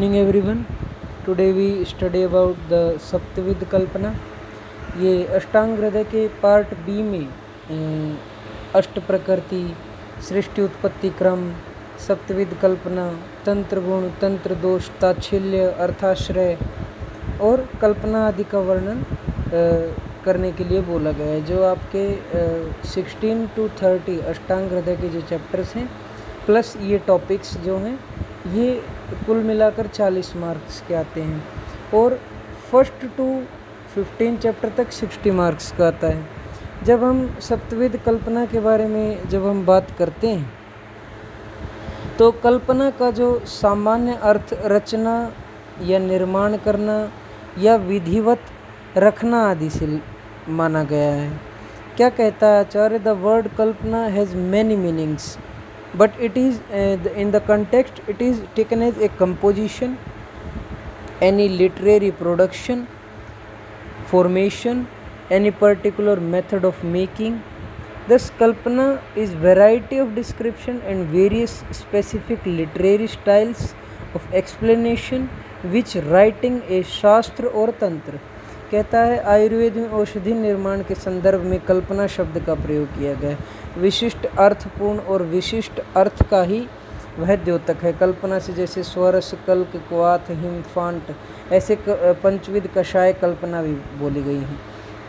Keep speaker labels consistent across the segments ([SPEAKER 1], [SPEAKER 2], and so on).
[SPEAKER 1] morning everyone. Today we study about the सप्तविध कल्पना. ये अष्टांग हृदय के पार्ट बी में अष्ट प्रकृति, सृष्टि उत्पत्ति क्रम, सप्तविध कल्पना, तंत्र गुण, तंत्र दोष, ताच्छल्य, अर्थाश्रय और कल्पना आदि का वर्णन करने के लिए बोला गया है. जो आपके 16 to 30 अष्टांग हृदय के जो चैप्टर्स हैं प्लस ये टॉपिक्स जो हैं ये कुल मिलाकर 40 मार्क्स के आते हैं और फर्स्ट टू 15 चैप्टर तक 60 मार्क्स का आता है. जब हम सप्तविध कल्पना के बारे में जब हम बात करते हैं तो कल्पना का जो सामान्य अर्थ रचना या निर्माण करना या विधिवत रखना आदि से माना गया है. क्या कहता है आचार्य? The word kalpana has many meanings but it is in the context it is taken as a composition, any literary production, formation, any particular method of making. Thus kalpana is variety of description and various specific literary styles of explanation which writing a शास्त्र और तंत्र. कहता है आयुर्वेद में औषधि निर्माण के संदर्भ में कल्पना शब्द का प्रयोग किया गया है. विशिष्ट अर्थपूर्ण और विशिष्ट अर्थ का ही वह द्योतक है. कल्पना से जैसे स्वरस, कल्क, क्वाथ, हिम, फांट ऐसे पंचविध कषाय कल्पना भी बोली गई हैं.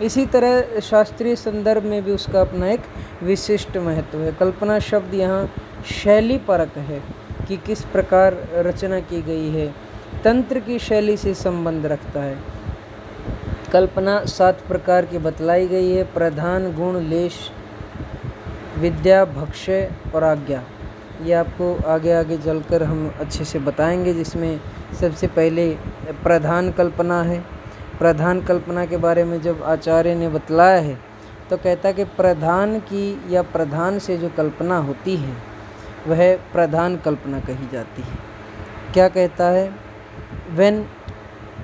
[SPEAKER 1] इसी तरह शास्त्रीय संदर्भ में भी उसका अपना एक विशिष्ट महत्व है. कल्पना शब्द यहाँ शैली परक है कि किस प्रकार रचना की गई है, तंत्र की शैली से संबंध रखता है. कल्पना 7 प्रकार की बतलाई गई है: प्रधान, गुण, लेश, विद्या, भक्ष्य और आज्ञा. ये आपको आगे आगे चलकर हम अच्छे से बताएंगे. जिसमें सबसे पहले प्रधान कल्पना है. प्रधान कल्पना के बारे में जब आचार्य ने बतलाया है तो कहता है कि प्रधान की या प्रधान से जो कल्पना होती है वह प्रधान कल्पना कही जाती है. क्या कहता है? When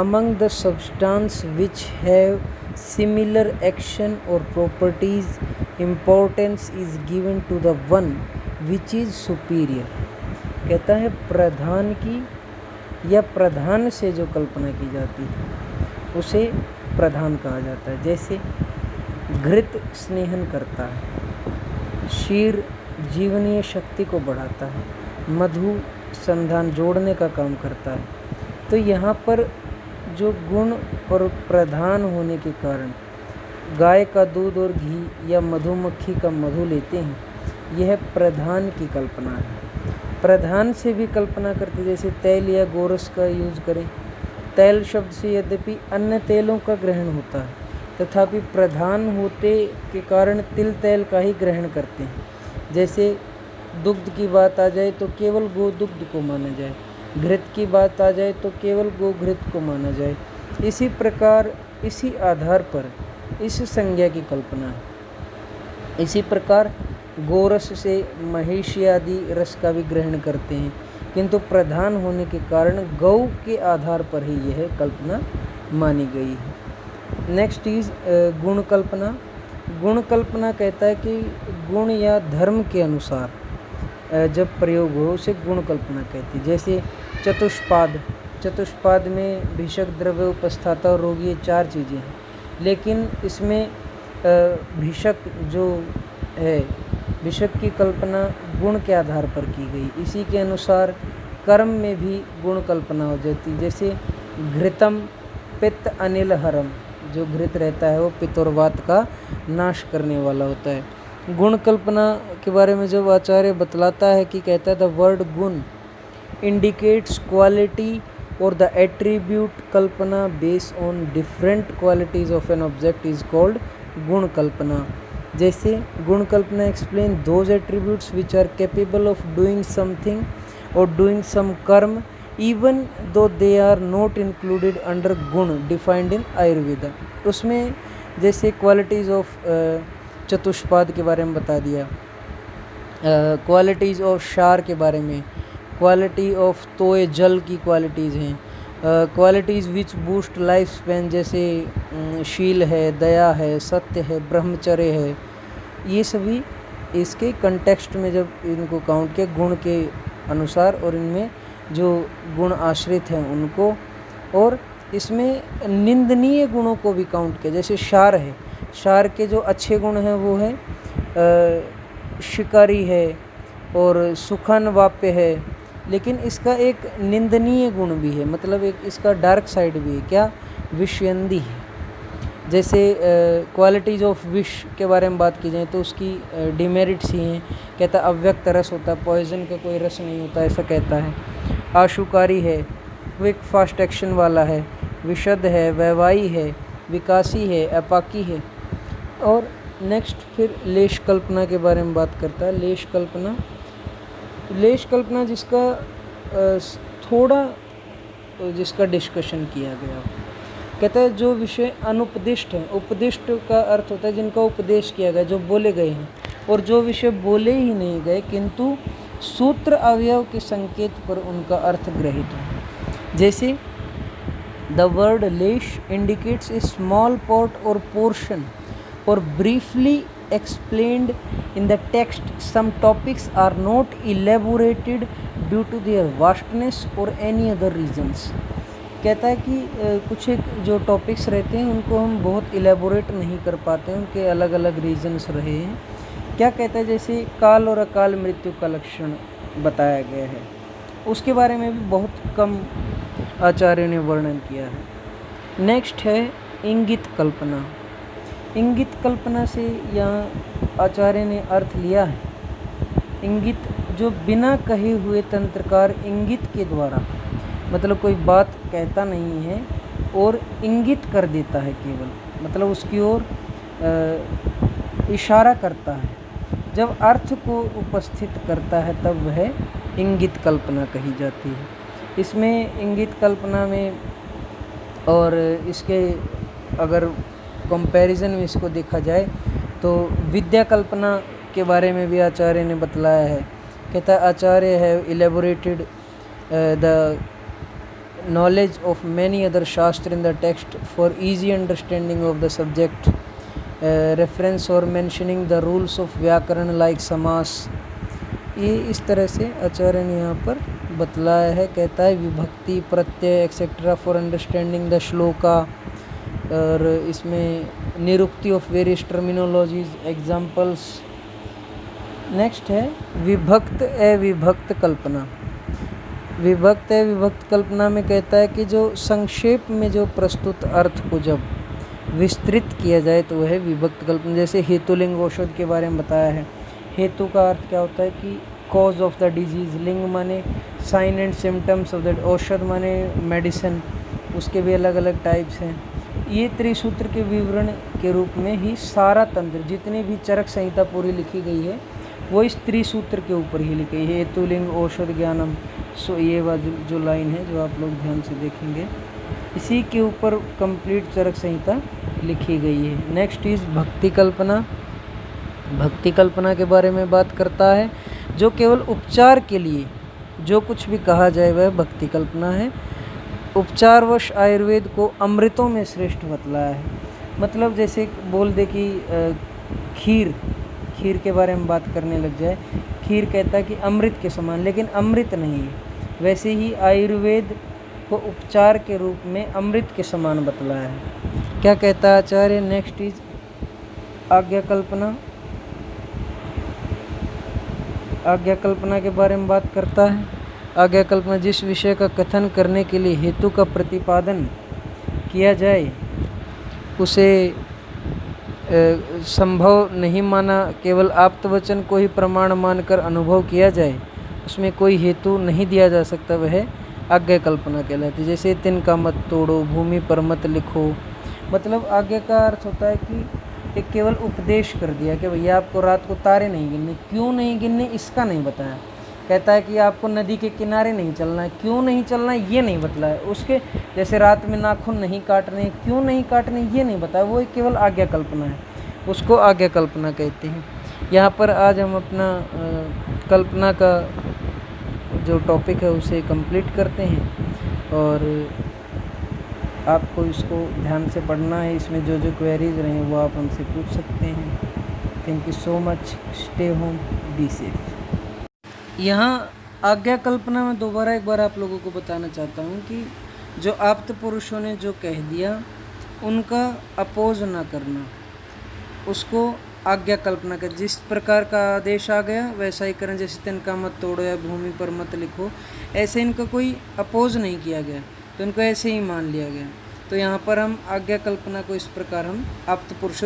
[SPEAKER 1] among the substance which have similar action or properties, importance is given to the one which is superior. कहता है प्रधान की या प्रधान से जो कल्पना की जाती है उसे प्रधान कहा जाता है. जैसे घृत स्नेहन करता है, क्षीर जीवनीय शक्ति को बढ़ाता है, मधु संधान जोड़ने का काम करता है. तो यहाँ पर जो गुण और प्रधान होने के कारण गाय का दूध और घी या मधुमक्खी का मधु लेते हैं, यह प्रधान की कल्पना है. प्रधान से भी कल्पना करते जैसे तैल या गोरस का यूज करें. तैल शब्द से यद्यपि अन्य तेलों का ग्रहण होता है तथापि प्रधान होते के कारण तिल तैल का ही ग्रहण करते हैं. जैसे दुग्ध की बात आ जाए तो केवल गोदुग्ध को माना जाए, घृत की बात आ जाए तो केवल गोघृत को माना जाए. इसी प्रकार इसी आधार पर इस संज्ञा की कल्पना है. इसी प्रकार गोरस से महिषी आदि रस का भी ग्रहण करते हैं, किंतु प्रधान होने के कारण गौ के आधार पर ही यह कल्पना मानी गई है. नेक्स्ट इज गुण कल्पना. गुण कल्पना कहता है कि गुण या धर्म के अनुसार जब प्रयोग हो उसे गुण कल्पना कहती है. जैसे चतुष्पाद. चतुष्पाद में भिषक, द्रव्य, उपस्थाता और रोगी ये 4 चीज़ें हैं, लेकिन इसमें भिषक जो है भिषक की कल्पना गुण के आधार पर की गई. इसी के अनुसार कर्म में भी गुण कल्पना हो जाती. जैसे घृतम पित्त अनिल हरम. जो घृत रहता है वो पित्त और वात का नाश करने वाला होता है. गुण कल्पना के बारे में जब आचार्य बतलाता है कि कहता है the word guna indicates quality और the attribute kalpana based on different qualities of an object is called guna kalpana. जैसे guna kalpana explain those attributes which are capable of doing something और doing some karma even though they are not included under guna defined in Ayurveda. उसमें जैसे qualities of चतुष्पाद के बारे में बता दिया, qualities of क्षार के बारे में, क्वालिटी ऑफ तोय जल की क्वालिटीज़ हैं, क्वालिटीज़ विच बूस्ट लाइफ स्पैन जैसे शील है, दया है, सत्य है, ब्रह्मचर्य है. ये सभी इसके कंटेक्स्ट में जब इनको काउंट किया गुण के अनुसार और इनमें जो गुण आश्रित हैं उनको, और इसमें निंदनीय गुणों को भी काउंट किया। जैसे शार है, शार के जो अच्छे गुण हैं वो है शिकारी है और सुखन वाप्य है, लेकिन इसका एक निंदनीय गुण भी है, मतलब एक इसका डार्क साइड भी है। क्या? विषयंदी है। जैसे क्वालिटीज़ ऑफ विश के बारे में बात की जाए तो उसकी डिमेरिट्स ही हैं। कहता है अव्यक्त रस होता है, पॉइजन का कोई रस नहीं होता, ऐसा कहता है। आशुकारी है, क्विक फास्ट एक्शन वाला है। विशद है, वैवाही है, विकासी है, अपाकी है। और नेक्स्ट फिर लेश कल्पना के बारे में बात करता है। लेश कल्पना, लेश कल्पना जिसका थोड़ा जिसका डिस्कशन किया गया। कहता है जो विषय अनुपदिष्ट हैं, उपदिष्ट का अर्थ होता है जिनका उपदेश किया गया, जो बोले गए हैं, और जो विषय बोले ही नहीं गए किंतु सूत्र अवयव के संकेत पर उनका अर्थ ग्रहित हो। जैसे द वर्ड लेश इंडिकेट्स ए स्मॉल पार्ट और पोर्शन और briefly explained in the text. Some topics are not elaborated due to their vastness or any other reasons. कहता है कि कुछ एक जो टॉपिक्स रहते हैं उनको हम बहुत इलेबोरेट नहीं कर पाते हैं, उनके अलग अलग रीजंस रहे हैं। क्या कहता है? जैसे काल और अकाल मृत्यु का लक्षण बताया गया है, उसके बारे में भी बहुत कम आचार्यों ने वर्णन किया है। नेक्स्ट है इंगित कल्पना। इंगित कल्पना से यहाँ आचार्य ने अर्थ लिया है इंगित, जो बिना कहे हुए तंत्रकार इंगित के द्वारा, मतलब कोई बात कहता नहीं है और इंगित कर देता है केवल, मतलब उसकी ओर इशारा करता है, जब अर्थ को उपस्थित करता है तब वह इंगित कल्पना कही जाती है। इसमें इंगित कल्पना में और इसके अगर कंपैरिजन में इसको देखा जाए तो विद्या कल्पना के बारे में भी आचार्य ने बतलाया है। कहता है acharya have elaborated the knowledge of many other shastra in the text for easy understanding of the subject, reference or mentioning the rules of व्याकरण like समास। ये इस तरह से आचार्य ने यहाँ पर बतलाया है। कहता है vibhakti, pratyaya etcetera for understanding the shloka, और इसमें nirukti of various terminologies, examples. Next है विभक्त अविभक्त कल्पना। विभक्त अविभक्त कल्पना में कहता है कि जो संक्षेप में जो प्रस्तुत अर्थ को जब विस्तृत किया जाए तो वह विभक्त कल्पना। जैसे हेतुलिंग औषध के बारे में बताया है। हेतु का अर्थ क्या होता है कि कॉज ऑफ द डिजीज़, लिंग माने sign and symptoms of that, औषध माने मेडिसिन, उसके भी अलग अलग टाइप्स हैं। ये त्रिसूत्र के विवरण के रूप में ही सारा तंत्र, जितनी भी चरक संहिता पूरी लिखी गई है वो इस त्रिसूत्र के ऊपर ही लिखी है। हेतुलिंग औषध ज्ञानम, सो ये जो लाइन है जो आप लोग ध्यान से देखेंगे, इसी के ऊपर कंप्लीट चरक संहिता लिखी गई है। नेक्स्ट इज़ भक्ति कल्पना। भक्ति कल्पना के बारे में बात करता है जो केवल उपचार के लिए जो कुछ भी कहा जाए वह भक्ति कल्पना है। उपचारवश आयुर्वेद को अमृतों में श्रेष्ठ बतलाया है। मतलब जैसे बोल दे कि खीर के बारे में बात करने लग जाए, खीर कहता है कि अमृत के समान, लेकिन अमृत नहीं है। वैसे ही आयुर्वेद को उपचार के रूप में अमृत के समान बतलाया है। क्या कहता है आचार्य? नेक्स्ट इज आज्ञा कल्पना। आज्ञा कल्पना के बारे में बात करता है। आज्ञा कल्पना जिस विषय का कथन करने के लिए हेतु का प्रतिपादन किया जाए उसे संभव नहीं माना, केवल आप्तवचन को ही प्रमाण मानकर अनुभव किया जाए, उसमें कोई हेतु नहीं दिया जा सकता, वह आज्ञा कल्पना कहलाती है। जैसे तिनका मत तोड़ो, भूमि पर मत लिखो। मतलब आज्ञा का अर्थ होता है कि एक केवल उपदेश कर दिया कि भैया आपको रात को तारे नहीं गिनने, क्यों नहीं गिनने इसका नहीं बताया। कहता है कि आपको नदी के किनारे नहीं चलना है, क्यों नहीं चलना है ये नहीं बतलाया। उसके जैसे रात में नाखून नहीं काटने, क्यों नहीं काटने ये नहीं बताया, वो एक केवल आज्ञा कल्पना है, उसको आज्ञा कल्पना कहते हैं। यहाँ पर आज हम अपना कल्पना का जो टॉपिक है उसे कंप्लीट करते हैं और आपको इसको ध्यान से पढ़ना है। इसमें जो जो क्वेरीज रहे वो आप हमसे पूछ सकते हैं। Thank you so much. Stay home, be safe. यहाँ आज्ञा कल्पना में दोबारा एक बार आप लोगों को बताना चाहता हूँ कि जो आप्त पुरुषों ने जो कह दिया उनका अपोज ना करना, उसको आज्ञा कल्पना कर। जिस प्रकार का आदेश आ गया वैसा ही करें, जैसे तिनका मत तोड़ो या भूमि पर मत लिखो, ऐसे इनका कोई अपोज नहीं किया गया, तो इनको ऐसे ही मान लिया गया। तो यहाँ पर हम आज्ञा कल्पना को इस प्रकार हम आप्त पुरुषों